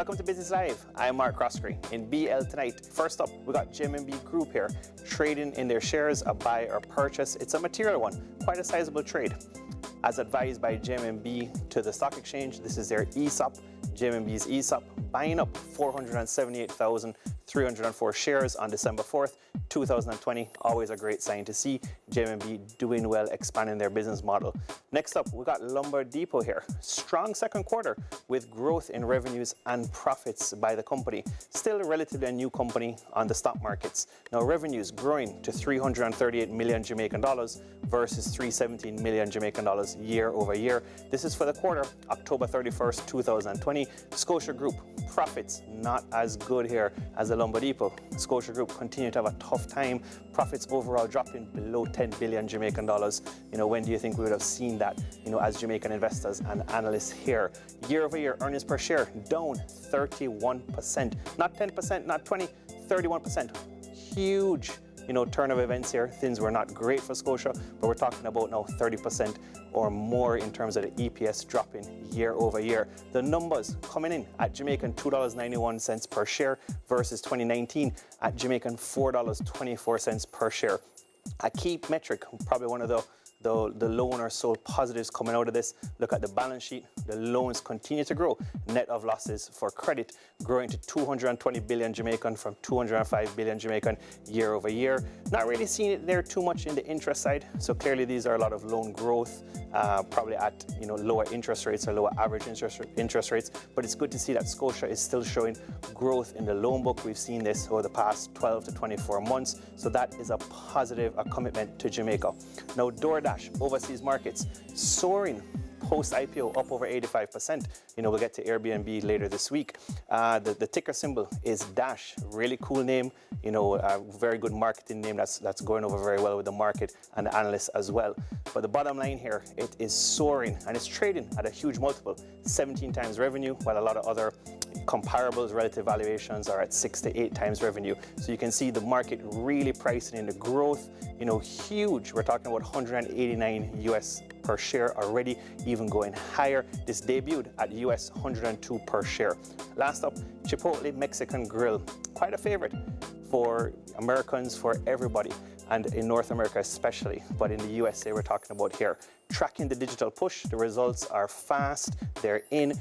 Welcome to Business Live. I'm Mark Croskery. In BL tonight, first up, we got JMMB Group here, trading in their shares, a buy or purchase. It's a material one, quite a sizable trade. As advised by JMMB to the stock exchange, this is their ESOP, JMMB's ESOP, buying up 478,304 shares on December 4th, 2020. Always a great sign to see JMMB doing well, expanding their business model. Next up, we got Lumber Depot here. Strong second quarter with growth in revenues and profits by the company. Still relatively a new company on the stock markets. Now revenues growing to 338 million Jamaican dollars versus 317 million Jamaican dollars year over year. This is for the quarter, October 31st, 2020. Scotia Group, profits not as good here as the Lumber Depot. Scotia Group continue to have a tough time. Profits overall dropping below 10 billion Jamaican dollars. When do you think we would have seen that, as Jamaican investors and analysts here? Year over year, earnings per share down 31%. Not 10%, not 20, 31%. Huge, turn of events here. Things were not great for Scotia, but we're talking about now 30% or more in terms of the EPS dropping year over year. The numbers coming in at Jamaican $2.91 per share versus 2019 at Jamaican $4.24 per share. A key metric, probably one of the loan or sold positives coming out of this. Look at the balance sheet. The loans continue to grow. Net of losses for credit growing to 220 billion Jamaican from 205 billion Jamaican year over year. Not really seeing it there too much in the interest side. So clearly these are a lot of loan growth, probably at lower interest rates or lower average interest rates. But it's good to see that Scotia is still showing growth in the loan book. We've seen this over the past 12 to 24 months. So that is a positive commitment to Jamaica. Now DoorDash, overseas markets, soaring post-IPO, up over 85%. We'll get to Airbnb later this week. The ticker symbol is Dash, really cool name, a very good marketing name that's going over very well with the market and the analysts as well. But the bottom line here, it is soaring and it's trading at a huge multiple, 17 times revenue, while a lot of other comparables, relative valuations are at 6 to 8 times revenue. So you can see the market really pricing in the growth, huge. We're talking about 189 US per share already, even going higher. This debuted at US 102 per share. Last up, Chipotle Mexican Grille, quite a favorite for Americans, for everybody, and in North America especially, but in the USA we're talking about here. Tracking the digital push, the results are fast, they're in,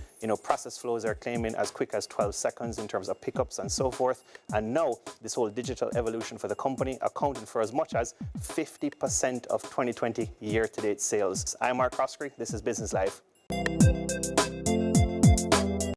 process flows are claiming as quick as 12 seconds in terms of pickups and so forth. And now this whole digital evolution for the company accounting for as much as 50% of 2020 year-to-date sales. I'm Mark Croskery, this is Business Live.